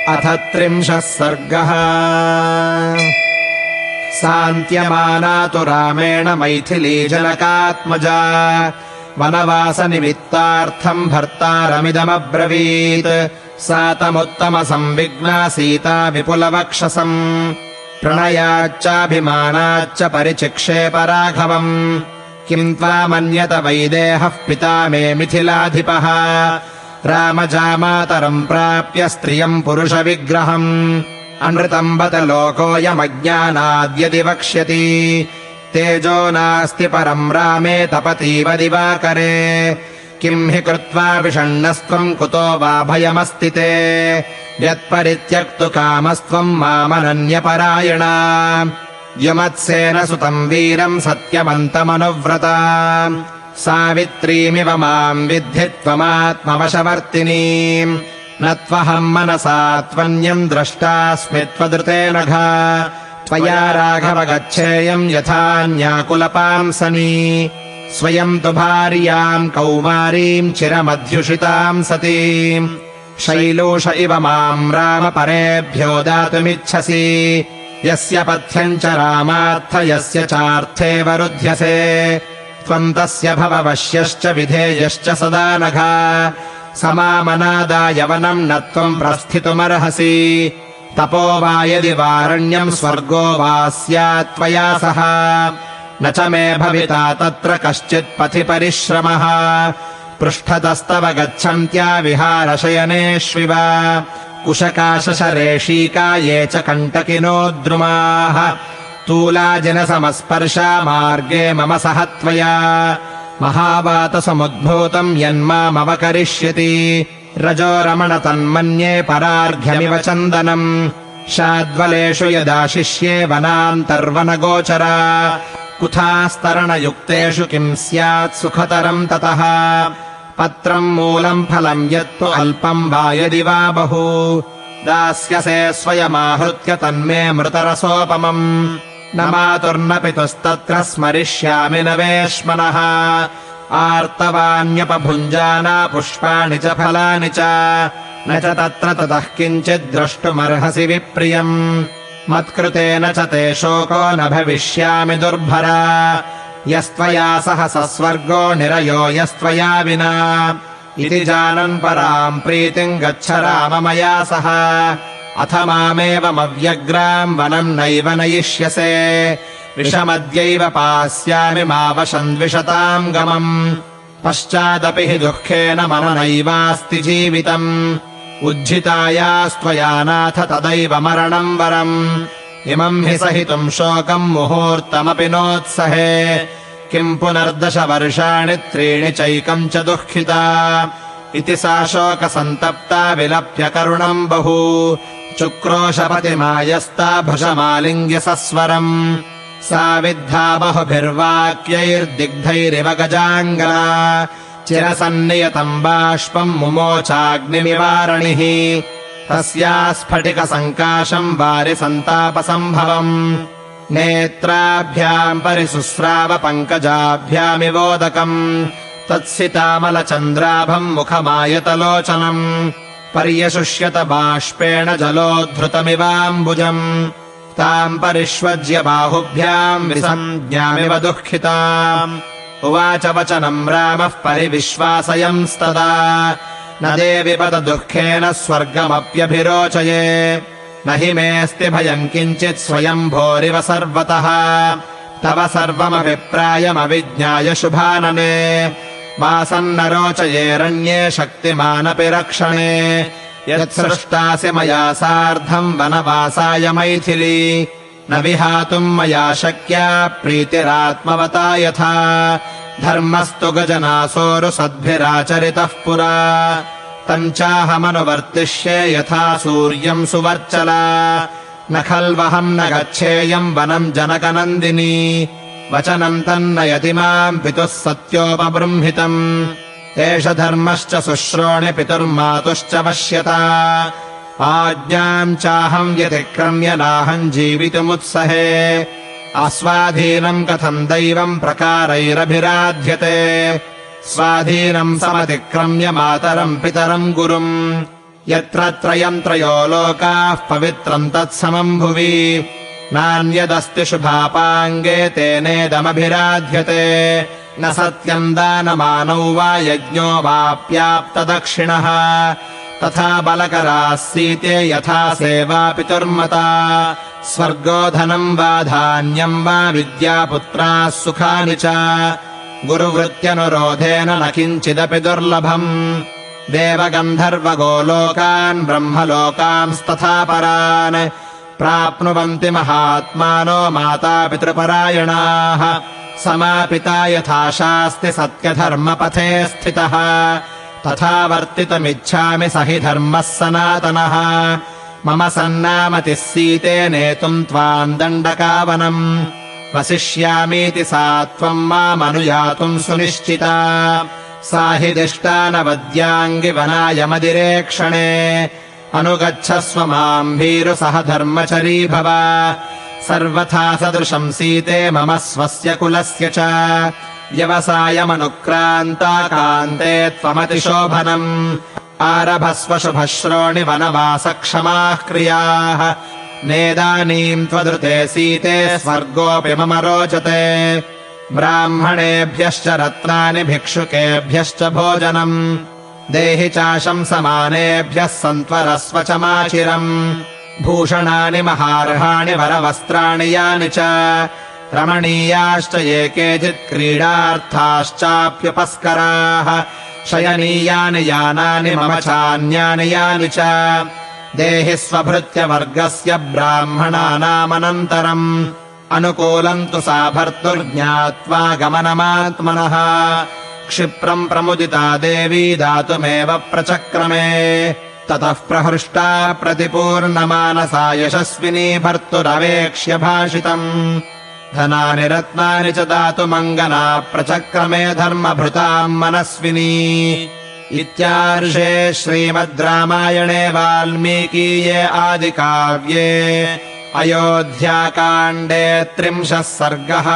अथ 30 सर्गः। सान्त्यमाना तु रामेण मैथिली जनकात्मजा वनवासनिमित्तार्थम् भर्तारमिदमब्रवीत्। सा तमुत्तमसंविघ्ना सीता विपुलवक्षसम् प्रणयाच्चाभिमानाच्च परिचिक्षेप राघवम्। किम् त्वामन्यत वैदेहः पिता मे मिथिलाधिपः रामजामातरम् प्राप्य स्त्रियम् पुरुषविग्रहम्। अनृतम् बत लोकोऽयमज्ञानाद्यदि वक्ष्यति तेजो नास्ति परम् रामे तपतीव दिवाकरे। किम् हि कृत्वा विषण्णस्त्वम् कुतो वा भयमस्ति ते यत्परित्यक्तु कामस्त्वम् मामनन्यपरायणा। युमत्सेन सुतम् वीरम् सत्यमन्तमनुव्रता सावित्रीमिव माम् विद्धि त्वमात्मवशवर्तिनी। न त्वहम् मनसा त्वन्यम् द्रष्टास्मि त्वदृते नघा त्वया राघव गच्छेयम् यथान्याकुलपांसनी। स्वयम् तु भार्याम् कौमारीम् चिरमध्युषिताम् सतीम् शैलूष इव माम् राम परेभ्यो दातुमिच्छसि। यस्य पथ्यम् च रामार्थ यस्य चार्थे वरुध्यसे त्वम् तस्य भव वश्यश्च विधेयश्च सदा नघा। समामनादाय वनम् न त्वम् प्रस्थितुमर्हसि तपो वा यदि वारण्यम् स्वर्गो वा स्यात् त्वया सह। न च मे भविता तत्र कश्चित्पथि परिश्रमः पृष्ठतस्तव गच्छन्त्या विहारशयनेष्विव। कुशकाशशरेशीका ये च कण्टकिनो द्रुमाः तूलाजिनसमस्पर्शा मार्गे मम सह त्वया। महावातसमुद्भूतम् यन्मामवकरिष्यति रजो रमण तन्मन्ये परार्घ्यमिव चन्दनम्। शाद्वलेषु यदाशिष्ये वनान्तर्वनगोचरा कुथास्तरणयुक्तेषु किम् स्यात् सुखतरम् ततः। पत्रम् मूलम् फलम् यत्तु अल्पम् वा यदि वा बहु दास्यसे स्वयमाहृत्य तन्मे मृतरसोपमम्। न मातुर्न पितुस्तत्र स्मरिष्यामि न वेश्मनः आर्तवान्यपभुञ्जाना पुष्पाणि च फलानि च। न च तत्र ततः किञ्चित् द्रष्टुमर्हसि विप्रियम् मत्कृतेन च ते शोको न भविष्यामि दुर्भरा। यस्त्वया सह सस्वर्गो निरयो यस्त्वया विना इति जानन् पराम् प्रीतिम् गच्छ राम मया सह। अथ मामेवमव्यग्राम् वनम् नैव नयिष्यसे विषमद्यैव पास्यामि मा वशन्द्विषताम् गमम्। पश्चादपि हि दुःखेन मम नैवास्ति जीवितम् उज्झितायास्त्वया नाथ तदैव मरणम् वरम्। इमम् हि सहितुम् शोकम् मुहूर्तमपि नोत्सहे किम् पुनर्दश वर्षाणि 3 चैकम् च दुःखिता। इति सा शोकसन्तप्ता विलप्य करुणम् बहु चुक्रोशपतिमायस्ता भुजमालिङ्ग्य सस्वरम्। सा विद्धा बहुभिर्वाक्यैर्दिग्धैरिव गजाङ्गना चिरसन्नियतम् बाष्पम् मुमोचाग्निमिवारणिः। तस्या स्फटिकसङ्काशम् वारिसन्तापसम्भवम् नेत्राभ्याम् परिसुस्राव पङ्कजाभ्यामिवोदकम्। तत्सितामलचन्द्राभम् मुखमायतलोचनम् पर्यशुष्यत बाष्पेण जलोद्धृतमिवाम्बुजम्। ताम् परिष्वज्य बाहुभ्याम् विसञ्ज्ञामिव दुःखिताम्। उवाच वचनम् रामः परिविश्वासयंस्तदा न देवि पद दुःखेन स्वर्गमप्यभिरोचये। न हि मेऽस्ति भयम् किञ्चित् स्वयम्भोरिव सर्वतः तव सर्वमभिप्रायमविज्ञाय शुभानने। वासन्न रोचयेरण्ये शक्तिमानपि रक्षणे यत्सृष्टासि मया सार्धम् वनवासाय मैथिली। न विहातुम् मया शक्या प्रीतिरात्मवता यथा धर्मस्तु गजनासोरुसद्भिराचरितः पुरा। तम् चाहमनुवर्तिष्ये यथा सूर्यम् सुवर्चला। न खल्वहम् न गच्छेयम् वनम् जनकनन्दिनी वचनम् तन्नयति माम् पितुः सत्योपबृंहितम्। एष धर्मश्च शुश्रोणि पितुर्मातुश्च वश्यता। आज्ञाम् चाहम् व्यतिक्रम्य नाहम् जीवितुमुत्सहे। अस्वाधीनम् कथम् दैवम् प्रकारैरभिराध्यते स्वाधीनम् समतिक्रम्य मातरम् पितरम् गुरुम्। यत्र त्रयम् त्रयो लोकाः पवित्रम् तत्समम् भुवि नान्यदस्ति शुभापाङ्गे तेनेदमभिराध्यते न सत्यम् दानमानौ वा यज्ञो वाप्याप्तदक्षिणः तथा बलकराः सीते यथा सेवा पितुर्मता स्वर्गो धनम् वा धान्यम् वा विद्यापुत्राः सुखानि च गुरुवृत्त्यनुरोधेन न किञ्चिदपि दुर्लभम् देवगन्धर्वगोलोकान् ब्रह्मलोकांस्तथा परान् प्राप्नुवन्ति महात्मानो मातापितृपरायणाः समापिता यथा शास्ति सत्यधर्मपथे स्थितः तथा वर्तितुमिच्छामि स हि धर्मः सनातनः मम सन्नामतिः सीते नेतुम् त्वाम् दण्डकावनम् वसिष्यामीति सा त्वम् मामनुयातुम् सुनिश्चिता सा हि दिष्टानवद्याङ्गि वनाय मदिरेक्षणे अनुगच्छस्व माम् भीरु सह धर्मचरी भव सर्वथा सदृशम् सीते मम स्वस्य कुलस्य च व्यवसायमनुक्रान्ता कान्ते त्वमतिशोभनम् आरभस्व शुभश्रोणि वनवासक्षमाः क्रियाः नेदानीम् त्वदृते सीते स्वर्गोऽपि मम रोचते ब्राह्मणेभ्यश्च रत्नानि भिक्षुकेभ्यश्च भोजनम् देहि चाशम् समानेभ्यः सन्त्वरस्व च माचिरम् भूषणानि महार्हाणि वरवस्त्राणि यानि च रमणीयाश्च ये केचित् क्रीडार्थाश्चाप्युपस्कराः शयनीयानि यानानि मम चान्यानि यानि च देहि स्वभृत्यवर्गस्य ब्राह्मणानामनन्तरम् अनुकूलम् तु सा भर्तुर्ज्ञात्वा गमनमात्मनः क्षिप्रम् प्रमुदिता देवी दातुमेव प्रचक्रमे ततः प्रहृष्टा प्रतिपूर्णमानसा यशस्विनी भर्तुरवेक्ष्य भाषितम् धनानि रत्नानि च दातुमङ्गना प्रचक्रमे धर्मभृताम् मनस्विनी इत्यार्षे श्रीमद् रामायणे वाल्मीकीये आदिकाव्ये अयोध्याकाण्डे 30 सर्गः।